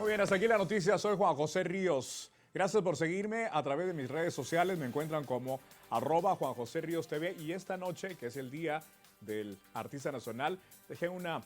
Muy bien, hasta aquí la noticia. Soy Juan José Ríos. Gracias por seguirme a través de mis redes sociales. Me encuentran como @Juan José Ríos TV. Y esta noche, que es el día del artista nacional, dejé una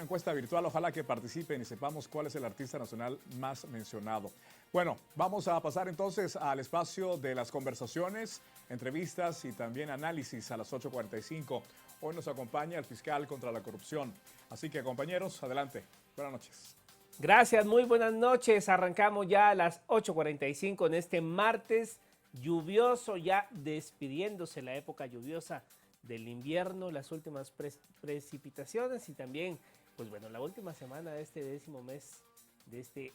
encuesta virtual. Ojalá que participen y sepamos cuál es el artista nacional más mencionado. Bueno, vamos a pasar entonces al espacio de las conversaciones, entrevistas y también análisis a las 8:45. Hoy nos acompaña el fiscal contra la corrupción. Así que, compañeros, adelante. Buenas noches. Gracias, muy buenas noches. Arrancamos ya a las 8:45 en este martes lluvioso, ya despidiéndose la época lluviosa del invierno, las últimas precipitaciones y también, pues bueno, la última semana de este 10º mes de este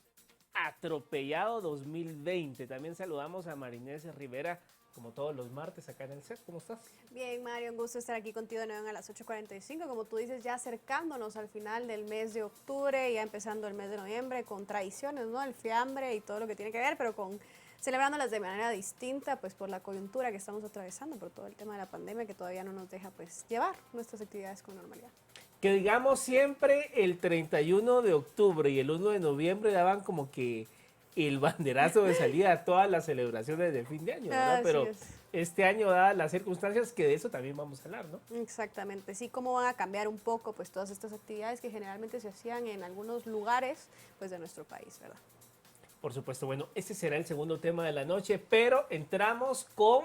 atropellado 2020. También saludamos a Marinés Rivera, como todos los martes acá en el set. ¿Cómo estás? Bien, Mario, un gusto estar aquí contigo de nuevo a las 8:45. Como tú dices, ya acercándonos al final del mes de octubre, ya empezando el mes de noviembre, con tradiciones, ¿no? El fiambre y todo lo que tiene que ver, pero celebrándolas de manera distinta, pues por la coyuntura que estamos atravesando, por todo el tema de la pandemia que todavía no nos deja, pues, llevar nuestras actividades con normalidad. Que digamos siempre el 31 de octubre y el 1 de noviembre daban como que el banderazo de salida a todas las celebraciones de fin de año, ¿verdad? Pero este año, dadas las circunstancias, que de eso también vamos a hablar, ¿no? Exactamente, sí, cómo van a cambiar un poco pues todas estas actividades que generalmente se hacían en algunos lugares pues de nuestro país, ¿verdad? Por supuesto, bueno, este será el segundo tema de la noche, pero entramos con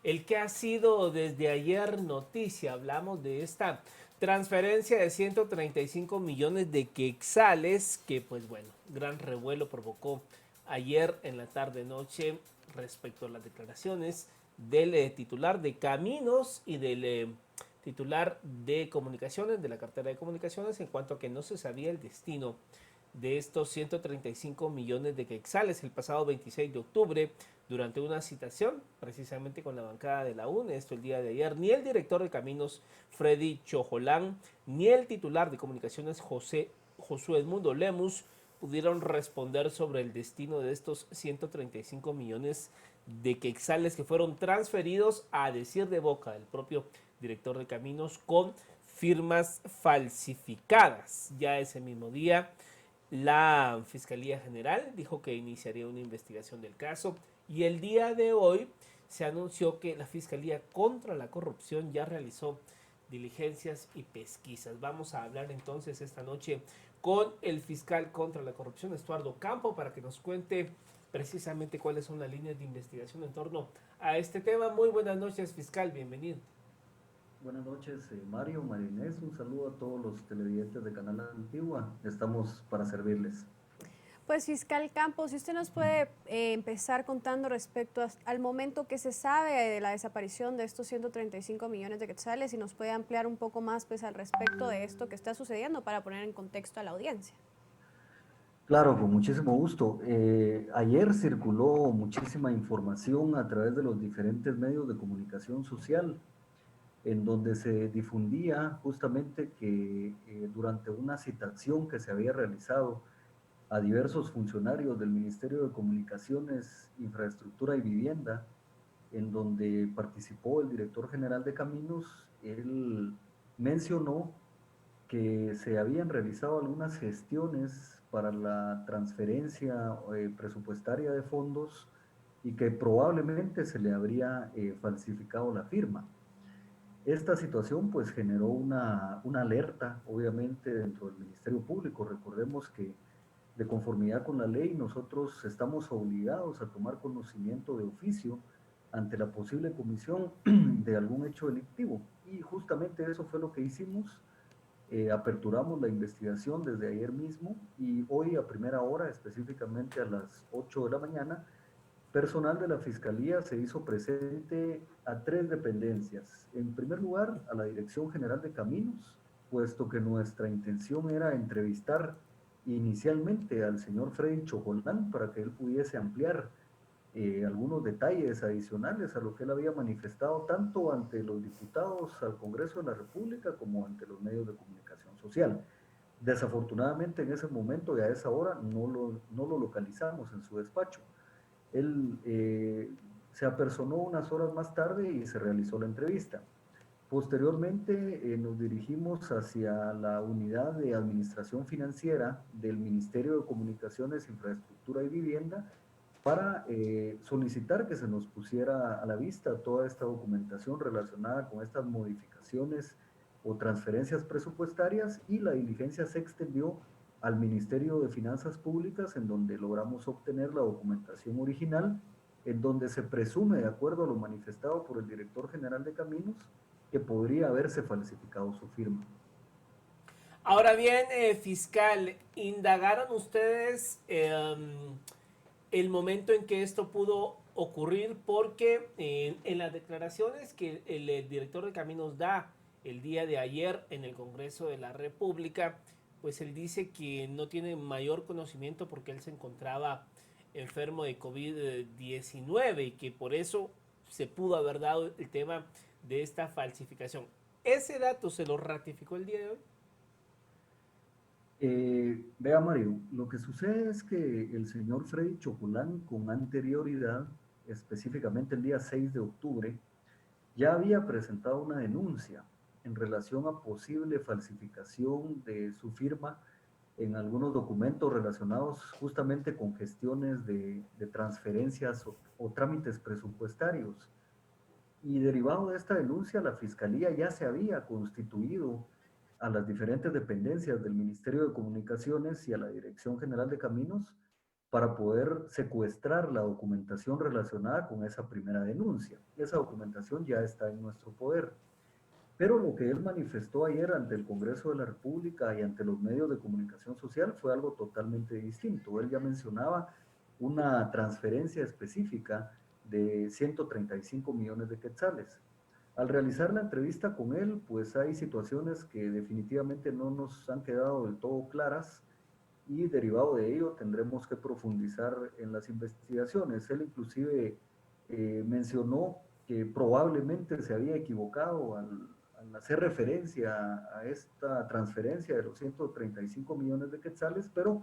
el que ha sido desde ayer noticia. Hablamos de esta transferencia de 135 millones de quetzales que, pues bueno, gran revuelo provocó ayer en la tarde-noche respecto a las declaraciones del titular de Caminos y del titular de Comunicaciones, de la cartera de Comunicaciones, en cuanto a que no se sabía el destino de estos 135 millones de quetzales. El pasado 26 de octubre, durante una citación precisamente con la bancada de la UNE, esto el día de ayer, ni el director de Caminos, Freddy Chojolán, ni el titular de Comunicaciones, Josué Edmundo Lemus, pudieron responder sobre el destino de estos 135 millones de quetzales que fueron transferidos, a decir de boca del propio director de Caminos, con firmas falsificadas. Ya ese mismo día, la Fiscalía General dijo que iniciaría una investigación del caso y el día de hoy se anunció que la Fiscalía contra la Corrupción ya realizó diligencias y pesquisas. Vamos a hablar entonces esta noche con el fiscal contra la corrupción, Estuardo Campo, para que nos cuente precisamente cuáles son las líneas de investigación en torno a este tema. Muy buenas noches, fiscal, bienvenido. Buenas noches, Mario, Marinés, un saludo a todos los televidentes de Canal Antigua, estamos para servirles. Pues fiscal Campos, si usted nos puede empezar contando respecto al momento que se sabe de la desaparición de estos 135 millones de quetzales y nos puede ampliar un poco más pues al respecto de esto que está sucediendo para poner en contexto a la audiencia. Claro, con muchísimo gusto. Ayer circuló muchísima información a través de los diferentes medios de comunicación social, en donde se difundía justamente que durante una citación que se había realizado a diversos funcionarios del Ministerio de Comunicaciones, Infraestructura y Vivienda, en donde participó el director general de Caminos, él mencionó que se habían realizado algunas gestiones para la transferencia presupuestaria de fondos y que probablemente se le habría falsificado la firma. Esta situación pues generó una alerta, obviamente, dentro del Ministerio Público. Recordemos que de conformidad con la ley nosotros estamos obligados a tomar conocimiento de oficio ante la posible comisión de algún hecho delictivo. Y justamente eso fue lo que hicimos. Aperturamos la investigación desde ayer mismo y hoy a primera hora, específicamente a las 8 de la mañana, personal de la Fiscalía se hizo presente a 3 dependencias. En primer lugar, a la Dirección General de Caminos, puesto que nuestra intención era entrevistar inicialmente al señor Freddy Chojolán para que él pudiese ampliar algunos detalles adicionales a lo que él había manifestado tanto ante los diputados al Congreso de la República como ante los medios de comunicación social. Desafortunadamente en ese momento y a esa hora no lo localizamos en su despacho. Él se apersonó unas horas más tarde y se realizó la entrevista. Posteriormente nos dirigimos hacia la unidad de administración financiera del Ministerio de Comunicaciones, Infraestructura y Vivienda para solicitar que se nos pusiera a la vista toda esta documentación relacionada con estas modificaciones o transferencias presupuestarias, y la diligencia se extendió al Ministerio de Finanzas Públicas, en donde logramos obtener la documentación original, en donde se presume, de acuerdo a lo manifestado por el director general de Caminos, que podría haberse falsificado su firma. Ahora bien, fiscal, ¿indagaron ustedes el momento en que esto pudo ocurrir? Porque en las declaraciones que el director de Caminos da el día de ayer en el Congreso de la República, pues él dice que no tiene mayor conocimiento porque él se encontraba enfermo de COVID-19 y que por eso se pudo haber dado el tema de esta falsificación. ¿Ese dato se lo ratificó el día de hoy? Vea, Mario, lo que sucede es que el señor Freddy Chocolán, con anterioridad, específicamente el día 6 de octubre, ya había presentado una denuncia en relación a posible falsificación de su firma en algunos documentos relacionados justamente con gestiones de transferencias o trámites presupuestarios. Y derivado de esta denuncia, la Fiscalía ya se había constituido a las diferentes dependencias del Ministerio de Comunicaciones y a la Dirección General de Caminos para poder secuestrar la documentación relacionada con esa primera denuncia. Esa documentación ya está en nuestro poder. Pero lo que él manifestó ayer ante el Congreso de la República y ante los medios de comunicación social fue algo totalmente distinto. Él ya mencionaba una transferencia específica de 135 millones de quetzales. Al realizar la entrevista con él, pues hay situaciones que definitivamente no nos han quedado del todo claras, y derivado de ello tendremos que profundizar en las investigaciones. Él inclusive mencionó que probablemente se había equivocado al hacer referencia a esta transferencia de los 135 millones de quetzales, pero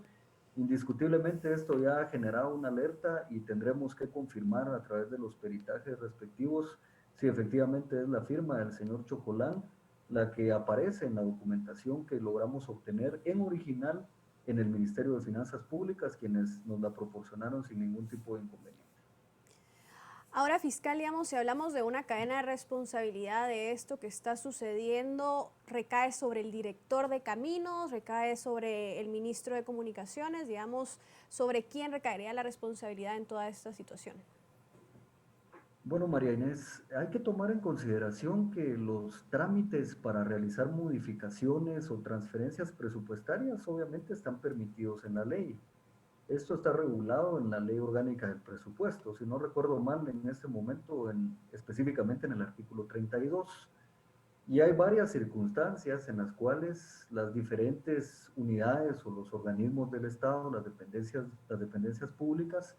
indiscutiblemente esto ya ha generado una alerta y tendremos que confirmar a través de los peritajes respectivos si efectivamente es la firma del señor Chocolán la que aparece en la documentación que logramos obtener en original en el Ministerio de Finanzas Públicas, quienes nos la proporcionaron sin ningún tipo de inconveniente. Ahora, fiscal, digamos, si hablamos de una cadena de responsabilidad de esto que está sucediendo, ¿recae sobre el director de Caminos, recae sobre el ministro de Comunicaciones? Digamos, ¿sobre quién recaería la responsabilidad en toda esta situación? Bueno, María Inés, hay que tomar en consideración que los trámites para realizar modificaciones o transferencias presupuestarias obviamente están permitidos en la ley. Esto está regulado en la Ley Orgánica del Presupuesto, si no recuerdo mal, en este momento, específicamente en el artículo 32. Y hay varias circunstancias en las cuales las diferentes unidades o los organismos del Estado, las dependencias públicas,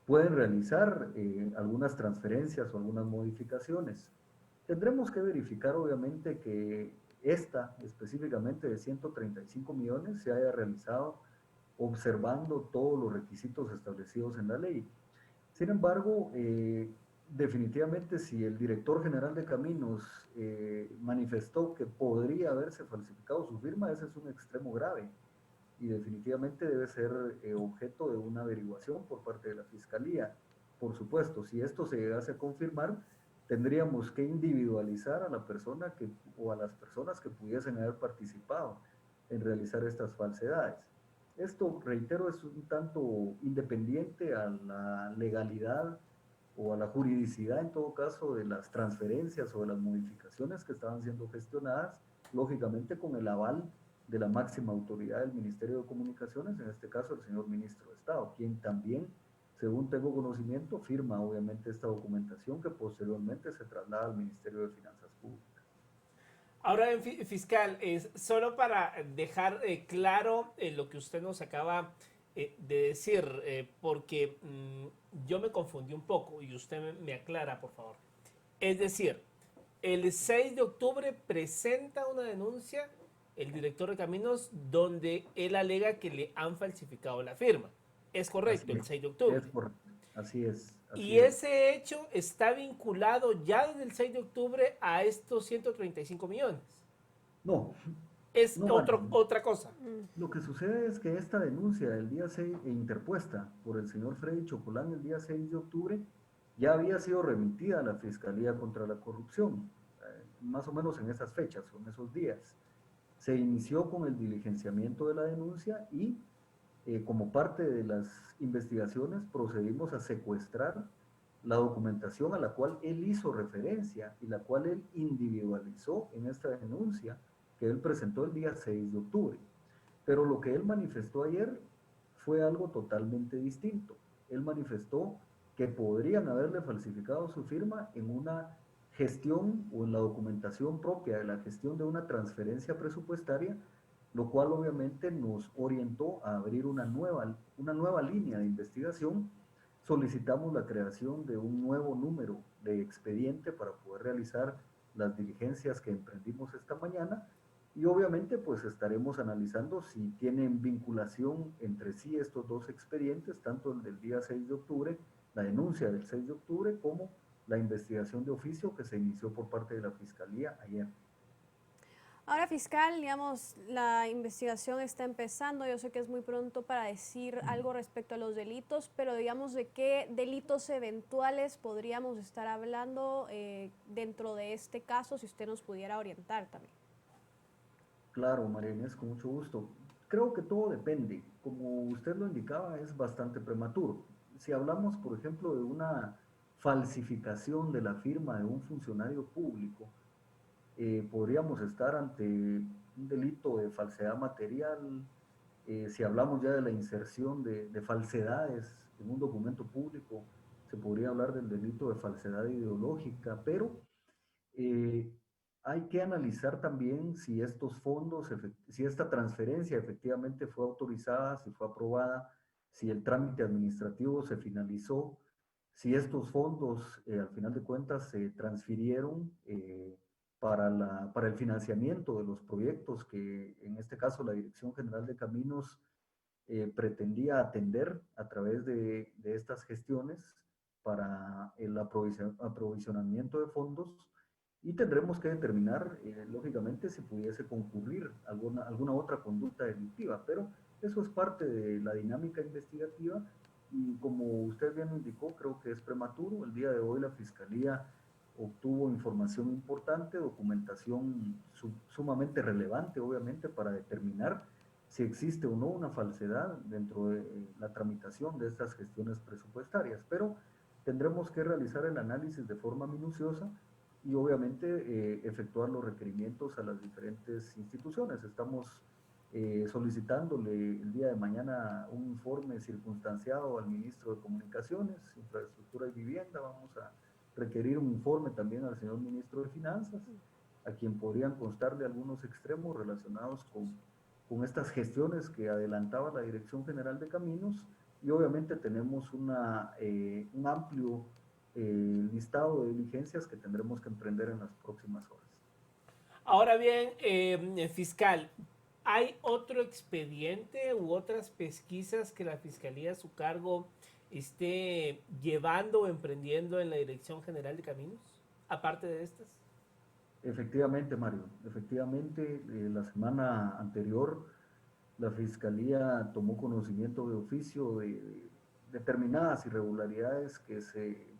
pueden realizar algunas transferencias o algunas modificaciones. Tendremos que verificar, obviamente, que esta, específicamente de 135 millones, se haya realizado observando todos los requisitos establecidos en la ley. Sin embargo, definitivamente si el director general de Caminos manifestó que podría haberse falsificado su firma, ese es un extremo grave y definitivamente debe ser objeto de una averiguación por parte de la Fiscalía. Por supuesto, si esto se llegase a confirmar, tendríamos que individualizar a la persona o a las personas que pudiesen haber participado en realizar estas falsedades. Esto, reitero, es un tanto independiente a la legalidad o a la juridicidad, en todo caso, de las transferencias o de las modificaciones que estaban siendo gestionadas, lógicamente con el aval de la máxima autoridad del Ministerio de Comunicaciones, en este caso el señor Ministro de Estado, quien también, según tengo conocimiento, firma obviamente esta documentación que posteriormente se traslada al Ministerio de Finanzas Públicas. Ahora, fiscal, solo para dejar claro lo que usted nos acaba de decir, porque yo me confundí un poco y usted me aclara, por favor. Es decir, el 6 de octubre presenta una denuncia el director de Caminos donde él alega que le han falsificado la firma. ¿Es correcto? El 6 de octubre. Es correcto. Así es, así Y es. ese hecho está vinculado ya desde el 6 de octubre a estos 135 millones. No, Es no, Mario. otra cosa. Lo que sucede es que esta denuncia del día 6, interpuesta por el señor Freddy Chocolán el día 6 de octubre, ya había sido remitida a la Fiscalía contra la Corrupción, más o menos en esas fechas, o en esos días. Se inició con el diligenciamiento de la denuncia y como parte de las investigaciones procedimos a secuestrar la documentación a la cual él hizo referencia y la cual él individualizó en esta denuncia que él presentó el día 6 de octubre. Pero lo que él manifestó ayer fue algo totalmente distinto. Él manifestó que podrían haberle falsificado su firma en una gestión o en la documentación propia de la gestión de una transferencia presupuestaria, lo cual obviamente nos orientó a abrir una nueva línea de investigación. Solicitamos la creación de un nuevo número de expediente para poder realizar las diligencias que emprendimos esta mañana y obviamente pues estaremos analizando si tienen vinculación entre sí estos dos expedientes, tanto el del día 6 de octubre, la denuncia del 6 de octubre, como la investigación de oficio que se inició por parte de la Fiscalía ayer. Ahora, fiscal, digamos, la investigación está empezando. Yo sé que es muy pronto para decir algo respecto a los delitos, pero digamos, ¿de qué delitos eventuales podríamos estar hablando dentro de este caso, si usted nos pudiera orientar también? Claro, María Inés, con mucho gusto. Creo que todo depende. Como usted lo indicaba, es bastante prematuro. Si hablamos, por ejemplo, de una falsificación de la firma de un funcionario público, podríamos estar ante un delito de falsedad material. Si hablamos ya de la inserción de falsedades en un documento público, se podría hablar del delito de falsedad ideológica, pero eh, hay que analizar también si estos fondos, si esta transferencia efectivamente fue autorizada, si fue aprobada, si el trámite administrativo se finalizó, si estos fondos al final de cuentas se transfirieron para el financiamiento de los proyectos que en este caso la Dirección General de Caminos pretendía atender a través de estas gestiones para el aprovisionamiento de fondos y tendremos que determinar, lógicamente, si pudiese concurrir alguna otra conducta delictiva, pero eso es parte de la dinámica investigativa y como usted bien indicó, creo que es prematuro. El día de hoy la Fiscalía obtuvo información importante, documentación sumamente relevante, obviamente, para determinar si existe o no una falsedad dentro de la tramitación de estas gestiones presupuestarias, pero tendremos que realizar el análisis de forma minuciosa y obviamente efectuar los requerimientos a las diferentes instituciones. Estamos solicitándole el día de mañana un informe circunstanciado al ministro de Comunicaciones, Infraestructura y Vivienda. Vamos a requerir un informe también al señor ministro de Finanzas, a quien podrían constarle algunos extremos relacionados con estas gestiones que adelantaba la Dirección General de Caminos y obviamente tenemos un amplio listado de diligencias que tendremos que emprender en las próximas horas. Ahora bien, fiscal, ¿hay otro expediente u otras pesquisas que la Fiscalía a su cargo esté llevando o emprendiendo en la Dirección General de Caminos, aparte de estas? Efectivamente, Mario, efectivamente, la semana anterior la Fiscalía tomó conocimiento de oficio de determinadas irregularidades que se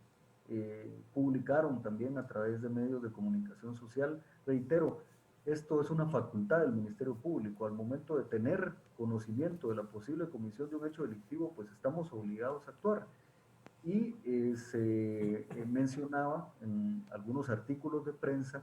publicaron también a través de medios de comunicación social. Reitero, esto es una facultad del Ministerio Público. Al momento de tener conocimiento de la posible comisión de un hecho delictivo, pues estamos obligados a actuar. Y se mencionaba en algunos artículos de prensa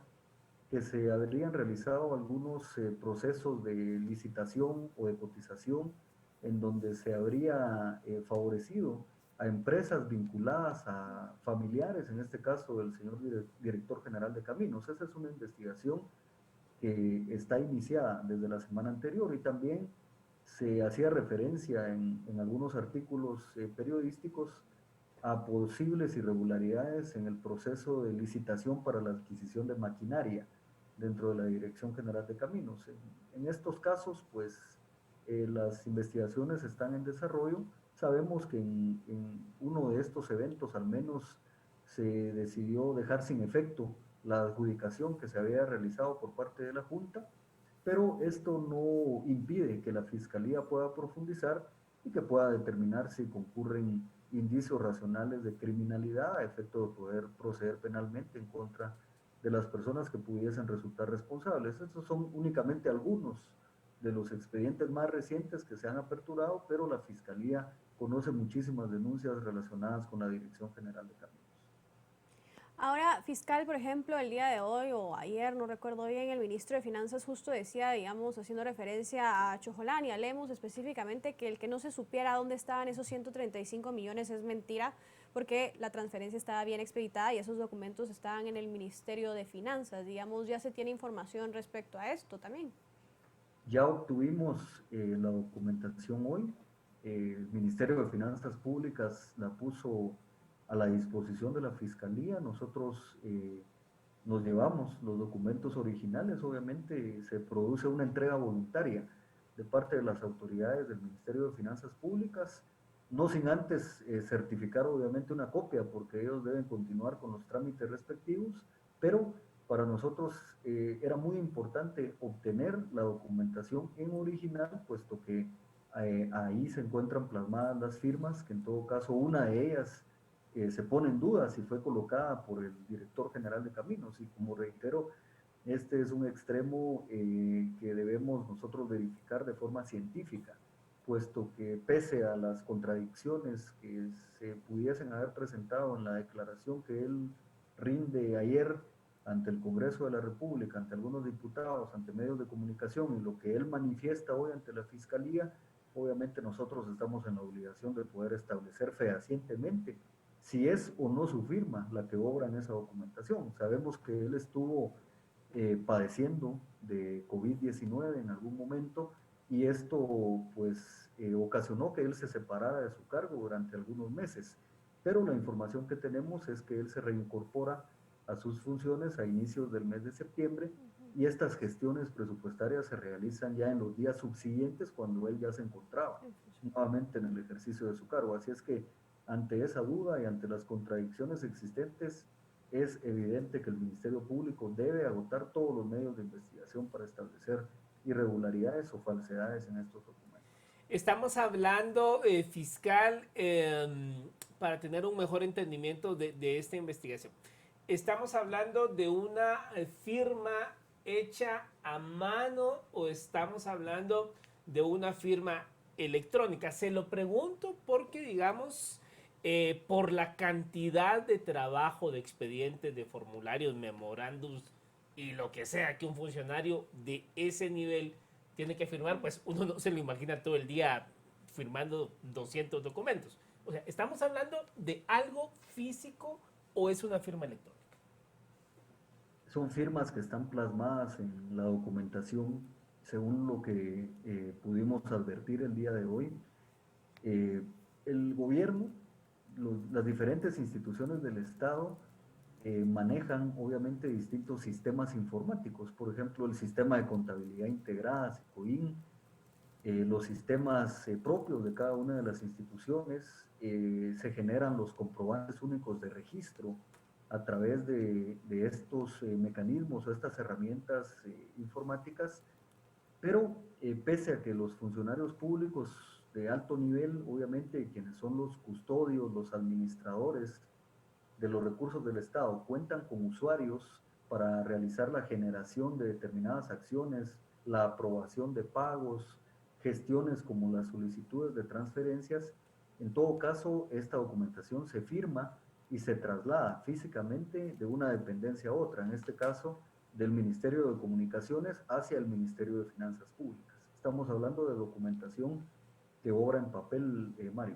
que se habrían realizado algunos procesos de licitación o de cotización en donde se habría favorecido a empresas vinculadas a familiares, en este caso del señor director general de Caminos. Esa es una investigación que está iniciada desde la semana anterior y también se hacía referencia en algunos artículos periodísticos a posibles irregularidades en el proceso de licitación para la adquisición de maquinaria dentro de la Dirección General de Caminos. En estos casos, pues las investigaciones están en desarrollo Sabemos que en uno de estos eventos al menos se decidió dejar sin efecto la adjudicación que se había realizado por parte de la Junta, pero esto no impide que la Fiscalía pueda profundizar y que pueda determinar si concurren indicios racionales de criminalidad a efecto de poder proceder penalmente en contra de las personas que pudiesen resultar responsables. Estos son únicamente algunos de los expedientes más recientes que se han aperturado, pero la Fiscalía conoce muchísimas denuncias relacionadas con la Dirección General de Caminos. Ahora, fiscal, por ejemplo, el día de hoy o ayer, no recuerdo bien, el ministro de Finanzas justo decía, digamos, haciendo referencia a Cholán y a Lemus específicamente, que el que no se supiera dónde estaban esos 135 millones es mentira, porque la transferencia estaba bien expeditada y esos documentos estaban en el Ministerio de Finanzas. Digamos, ya se tiene información respecto a esto también. Ya obtuvimos la documentación hoy. El Ministerio de Finanzas Públicas la puso a la disposición de la Fiscalía. Nosotros nos llevamos los documentos originales. Obviamente se produce una entrega voluntaria de parte de las autoridades del Ministerio de Finanzas Públicas, no sin antes certificar obviamente una copia, porque ellos deben continuar con los trámites respectivos, pero para nosotros era muy importante obtener la documentación en original, puesto que ahí se encuentran plasmadas las firmas, que en todo caso una de ellas se pone en duda si fue colocada por el director general de Caminos, y como reitero, este es un extremo que debemos nosotros verificar de forma científica, puesto que pese a las contradicciones que se pudiesen haber presentado en la declaración que él rinde ayer ante el Congreso de la República, ante algunos diputados, ante medios de comunicación, y lo que él manifiesta hoy ante la Fiscalía, obviamente nosotros estamos en la obligación de poder establecer fehacientemente si es o no su firma la que obra en esa documentación. Sabemos que él estuvo padeciendo de COVID-19 en algún momento, y esto pues ocasionó que él se separara de su cargo durante algunos meses, pero la información que tenemos es que él se reincorpora a sus funciones a inicios del mes de septiembre, y estas gestiones presupuestarias se realizan ya en los días subsiguientes, cuando él ya se encontraba nuevamente en el ejercicio de su cargo. Así es que ante esa duda y ante las contradicciones existentes, es evidente que el Ministerio Público debe agotar todos los medios de investigación para establecer irregularidades o falsedades en estos documentos. Estamos hablando, fiscal, para tener un mejor entendimiento de esta investigación. ¿Estamos hablando de una firma hecha a mano o estamos hablando de una firma electrónica? Se lo pregunto porque, digamos, por la cantidad de trabajo, de expedientes, de formularios, memorándums y lo que sea que un funcionario de ese nivel tiene que firmar, pues uno no se lo imagina todo el día firmando 200 documentos. O sea, ¿estamos hablando de algo físico o es una firma electrónica? Son firmas que están plasmadas en la documentación, según lo que pudimos advertir el día de hoy. El gobierno, las diferentes instituciones del Estado manejan obviamente distintos sistemas informáticos, por ejemplo el sistema de contabilidad integrada, SICOIN, los sistemas propios de cada una de las instituciones, se generan los comprobantes únicos de registro a través de estos mecanismos o estas herramientas informáticas, pero pese a que los funcionarios públicos de alto nivel, obviamente quienes son los custodios, los administradores de los recursos del Estado, cuentan con usuarios para realizar la generación de determinadas acciones, la aprobación de pagos, gestiones como las solicitudes de transferencias. En todo caso, esta documentación se firma y se traslada físicamente de una dependencia a otra, en este caso del Ministerio de Comunicaciones hacia el Ministerio de Finanzas Públicas. Estamos hablando de documentación que obra en papel, Mario.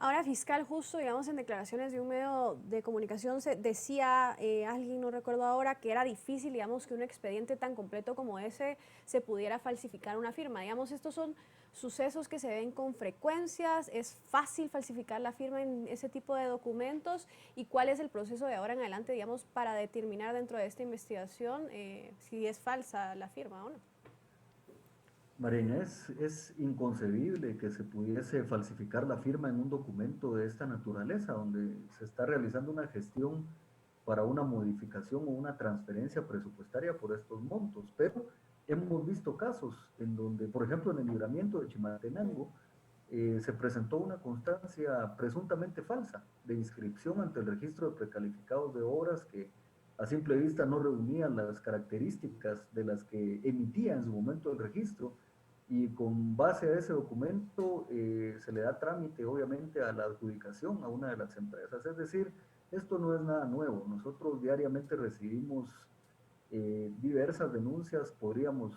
Ahora, fiscal, justo, digamos, en declaraciones de un medio de comunicación se decía, alguien, no recuerdo ahora, que era difícil, digamos, que un expediente tan completo como ese se pudiera falsificar una firma. Digamos, estos son sucesos que se ven con frecuencias, es fácil falsificar la firma en ese tipo de documentos, y cuál es el proceso de ahora en adelante, digamos, para determinar dentro de esta investigación si es falsa la firma o no. María Inés, es inconcebible que se pudiese falsificar la firma en un documento de esta naturaleza, donde se está realizando una gestión para una modificación o una transferencia presupuestaria por estos montos. Pero hemos visto casos en donde, por ejemplo, en el libramiento de Chimaltenango, se presentó una constancia presuntamente falsa de inscripción ante el registro de precalificados de obras que a simple vista no reunían las características de las que emitía en su momento el registro, y con base a ese documento se le da trámite obviamente a la adjudicación a una de las empresas. Es decir, esto no es nada nuevo. Nosotros diariamente recibimos diversas denuncias. Podríamos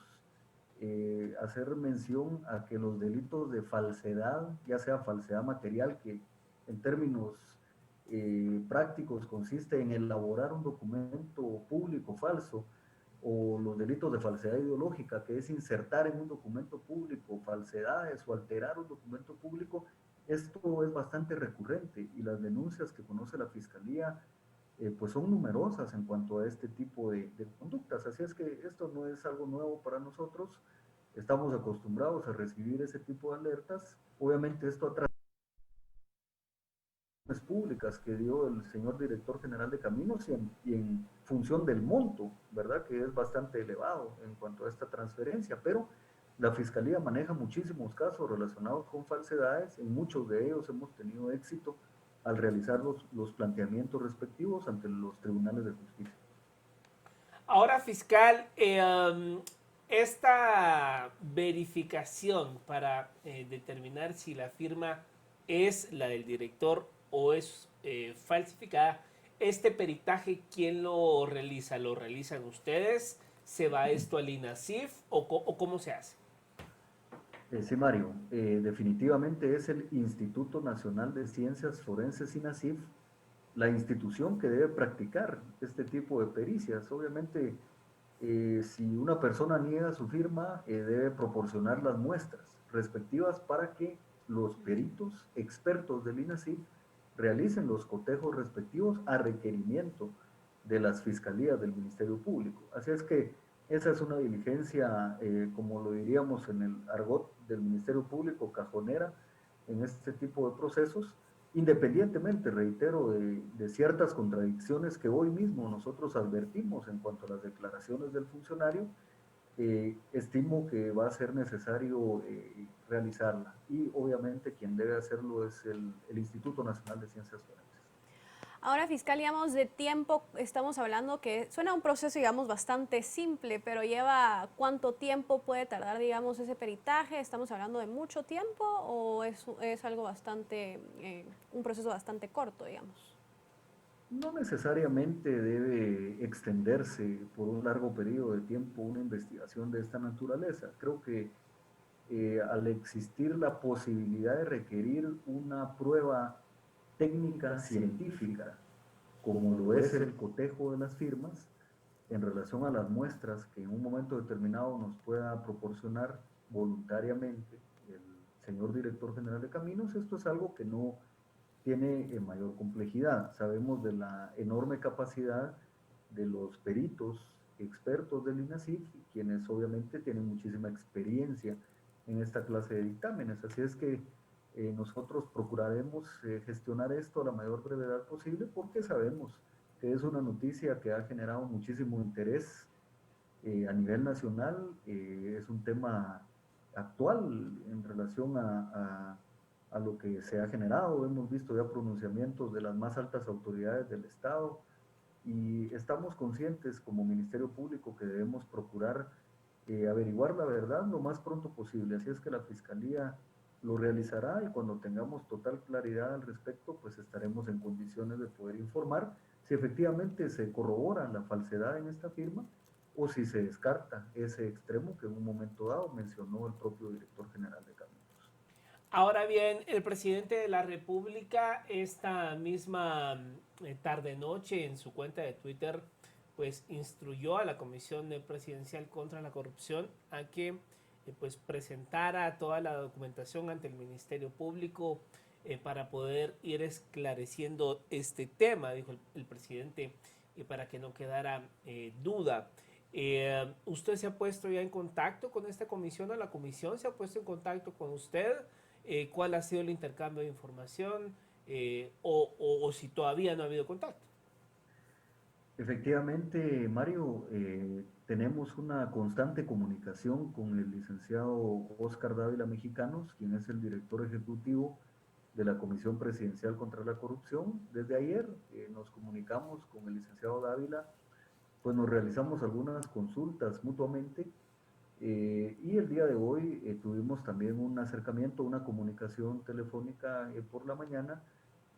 hacer mención a que los delitos de falsedad, ya sea falsedad material, que en términos prácticos consiste en elaborar un documento público falso, o los delitos de falsedad ideológica, que es insertar en un documento público falsedades o alterar un documento público, esto es bastante recurrente, y las denuncias que conoce la Fiscalía pues son numerosas en cuanto a este tipo de conductas. Así es que esto no es algo nuevo para nosotros, estamos acostumbrados a recibir ese tipo de alertas. Obviamente esto ha públicas que dio el señor director general de Caminos, y en función del monto, ¿verdad? Que es bastante elevado en cuanto a esta transferencia, pero la Fiscalía maneja muchísimos casos relacionados con falsedades. En muchos de ellos hemos tenido éxito al realizar los planteamientos respectivos ante los tribunales de justicia. Ahora, fiscal, esta verificación para determinar si la firma es la del director o es falsificada, este peritaje, ¿quién lo realiza? ¿Lo realizan ustedes? ¿Se va esto al INASIF o cómo se hace? Sí, Mario, definitivamente es el Instituto Nacional de Ciencias Forenses, INACIF, la institución que debe practicar este tipo de pericias. Obviamente, si una persona niega su firma, debe proporcionar las muestras respectivas para que los peritos expertos del INACIF realicen los cotejos respectivos a requerimiento de las fiscalías del Ministerio Público. Así es que esa es una diligencia, como lo diríamos en el argot del Ministerio Público, cajonera en este tipo de procesos, independientemente, reitero, de ciertas contradicciones que hoy mismo nosotros advertimos en cuanto a las declaraciones del funcionario. Estimo que va a ser necesario realizarla, y obviamente quien debe hacerlo es el Instituto Nacional de Ciencias Forenses. Ahora, fiscal, digamos, de tiempo, estamos hablando que suena un proceso, digamos, bastante simple, pero lleva ¿cuánto tiempo puede tardar, digamos, ese peritaje? ¿Estamos hablando de mucho tiempo o es algo bastante, un proceso bastante corto, digamos? No necesariamente debe extenderse por un largo periodo de tiempo una investigación de esta naturaleza. Creo que al existir la posibilidad de requerir una prueba técnica científica, como lo es el cotejo de las firmas, en relación a las muestras que en un momento determinado nos pueda proporcionar voluntariamente el señor director general de Caminos, esto es algo que no tiene mayor complejidad. Sabemos de la enorme capacidad de los peritos expertos del INACIF, quienes obviamente tienen muchísima experiencia en esta clase de dictámenes. Así es que nosotros procuraremos gestionar esto a la mayor brevedad posible, porque sabemos que es una noticia que ha generado muchísimo interés a nivel nacional. Es un tema actual en relación a lo que se ha generado. Hemos visto ya pronunciamientos de las más altas autoridades del Estado, y estamos conscientes como Ministerio Público que debemos procurar averiguar la verdad lo más pronto posible. Así es que la Fiscalía lo realizará, y cuando tengamos total claridad al respecto, pues estaremos en condiciones de poder informar si efectivamente se corrobora la falsedad en esta firma, o si se descarta ese extremo que en un momento dado mencionó el propio director general de Caminos. Ahora bien, el presidente de la República esta misma tarde-noche en su cuenta de Twitter pues instruyó a la Comisión Presidencial contra la Corrupción a que pues presentara toda la documentación ante el Ministerio Público para poder ir esclareciendo este tema, dijo el presidente, para que no quedara duda. ¿Usted se ha puesto ya en contacto con esta comisión o la comisión se ha puesto en contacto con usted? ¿Cuál ha sido el intercambio de información? O si todavía no ha habido contacto. Efectivamente, Mario, tenemos una constante comunicación con el licenciado Oscar Dávila Mexicanos, quien es el director ejecutivo de la Comisión Presidencial contra la Corrupción. Desde ayer nos comunicamos con el licenciado Dávila, pues nos realizamos algunas consultas mutuamente y el día de hoy tuvimos también un acercamiento, una comunicación telefónica por la mañana,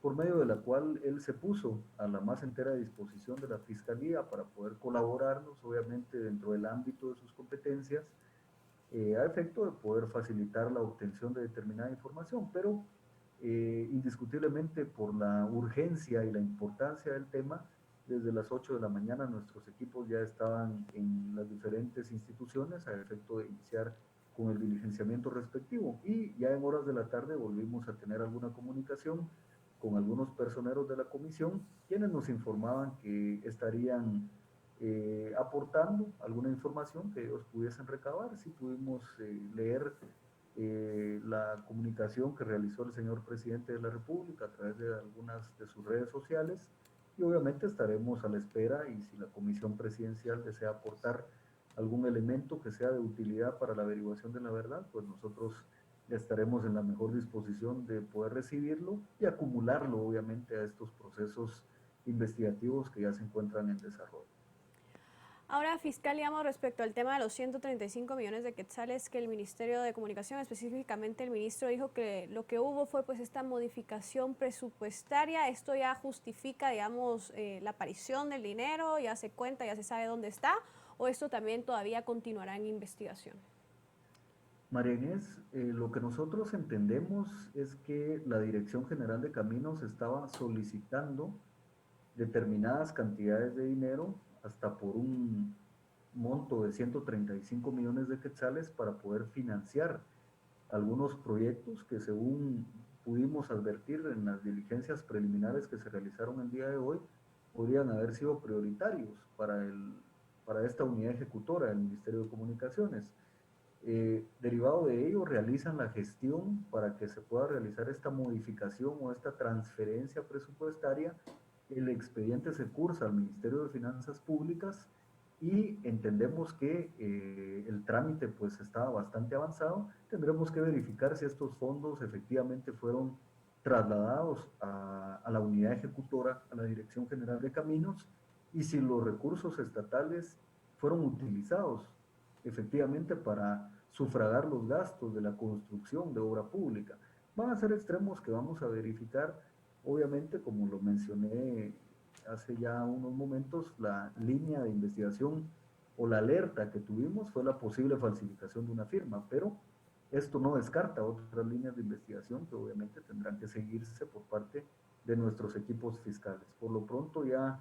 por medio de la cual él se puso a la más entera disposición de la Fiscalía para poder colaborarnos, obviamente dentro del ámbito de sus competencias, a efecto de poder facilitar la obtención de determinada información, pero indiscutiblemente por la urgencia y la importancia del tema, desde las 8 de la mañana nuestros equipos ya estaban en las diferentes instituciones a efecto de iniciar con el diligenciamiento respectivo y ya en horas de la tarde volvimos a tener alguna comunicación con algunos personeros de la comisión, quienes nos informaban que estarían aportando alguna información que ellos pudiesen recabar. Si pudimos leer la comunicación que realizó el señor presidente de la República a través de algunas de sus redes sociales y obviamente estaremos a la espera y si la comisión presidencial desea aportar algún elemento que sea de utilidad para la averiguación de la verdad, pues nosotros estaremos en la mejor disposición de poder recibirlo y acumularlo obviamente a estos procesos investigativos que ya se encuentran en desarrollo. Ahora, fiscal, digamos, respecto al tema de los 135 millones de quetzales que el Ministerio de Comunicación, específicamente el ministro, dijo que lo que hubo fue pues esta modificación presupuestaria. ¿Esto ya justifica, digamos, la aparición del dinero? ¿Ya se cuenta, ya se sabe dónde está? ¿O esto también todavía continuará en investigación? María Inés, lo que nosotros entendemos es que la Dirección General de Caminos estaba solicitando determinadas cantidades de dinero, hasta por un monto de 135 millones de quetzales para poder financiar algunos proyectos que según pudimos advertir en las diligencias preliminares que se realizaron el día de hoy, podrían haber sido prioritarios para esta unidad ejecutora del Ministerio de Comunicaciones. Derivado de ello, realizan la gestión para que se pueda realizar esta modificación o esta transferencia presupuestaria. El expediente se cursa al Ministerio de Finanzas Públicas y entendemos que el trámite pues estaba bastante avanzado. Tendremos que verificar si estos fondos efectivamente fueron trasladados a la unidad ejecutora, a la Dirección General de Caminos, y si los recursos estatales fueron utilizados efectivamente para sufragar los gastos de la construcción de obra pública. Van a ser extremos que vamos a verificar, obviamente, como lo mencioné hace ya unos momentos, la línea de investigación o la alerta que tuvimos fue la posible falsificación de una firma, pero esto no descarta otras líneas de investigación que obviamente tendrán que seguirse por parte de nuestros equipos fiscales. Por lo pronto ya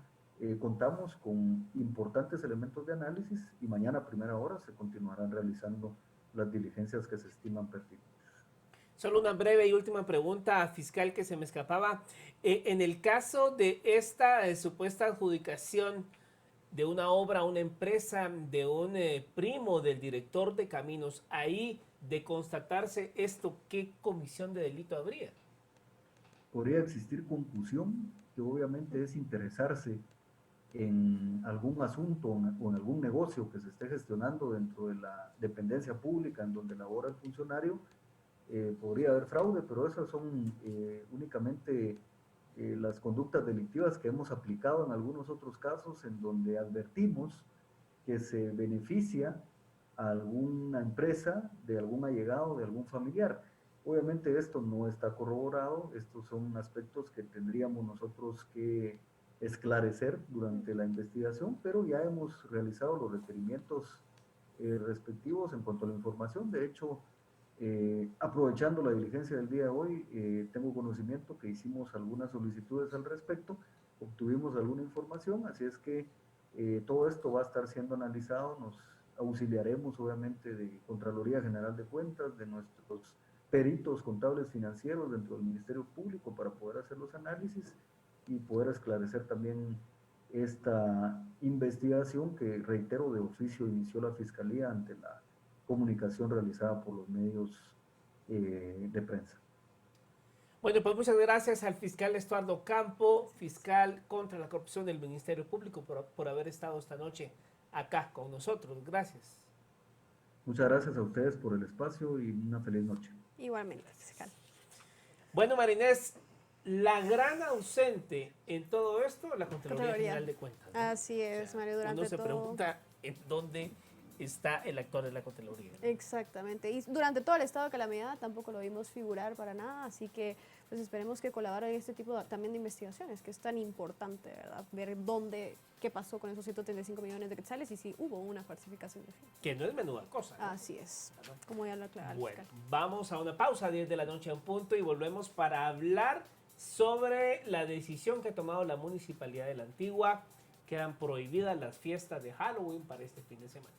contamos con importantes elementos de análisis y mañana a primera hora se continuarán realizando las diligencias que se estiman pertinentes. Solo una breve y última pregunta, fiscal, que se me escapaba. En el caso de esta supuesta adjudicación de una obra a una empresa de un primo del director de caminos, ahí de constatarse esto, ¿qué comisión de delito habría? Podría existir confusión, que obviamente es interesarse en algún asunto o en algún negocio que se esté gestionando dentro de la dependencia pública en donde labora el funcionario. Podría haber fraude, pero esas son únicamente las conductas delictivas que hemos aplicado en algunos otros casos en donde advertimos que se beneficia a alguna empresa de algún allegado, de algún familiar. Obviamente esto no está corroborado, estos son aspectos que tendríamos nosotros que esclarecer durante la investigación, pero ya hemos realizado los requerimientos respectivos en cuanto a la información. De hecho, aprovechando la diligencia del día de hoy, tengo conocimiento que hicimos algunas solicitudes al respecto, obtuvimos alguna información, así es que todo esto va a estar siendo analizado, nos auxiliaremos obviamente de Contraloría General de Cuentas, de nuestros peritos contables financieros dentro del Ministerio Público para poder hacer los análisis y poder esclarecer también esta investigación que, reitero, de oficio inició la Fiscalía ante la comunicación realizada por los medios de prensa. Bueno, pues muchas gracias al fiscal Estuardo Campo, fiscal contra la corrupción del Ministerio Público, por haber estado esta noche acá con nosotros. Gracias. Muchas gracias a ustedes por el espacio y una feliz noche. Igualmente, fiscal. Bueno, Marinés, la gran ausente en todo esto, la Contraloría General de Cuentas, ¿no? Así es, Mario, durante uno se todo. pregunta en dónde está el actor de la Contraloría. Exactamente. Y durante todo el estado de calamidad tampoco lo vimos figurar para nada, así que pues esperemos que colabore en este tipo también de investigaciones, que es tan importante, ¿verdad? Ver qué pasó con esos 135 millones de quetzales y si hubo una falsificación de firma. Que no es menuda cosa, ¿no? Así es, como ya lo aclaró el Bueno, fiscal. vamos a una pausa, 10 de la noche en punto, y volvemos para hablar sobre la decisión que ha tomado la Municipalidad de la Antigua, que han prohibidas las fiestas de Halloween para este fin de semana.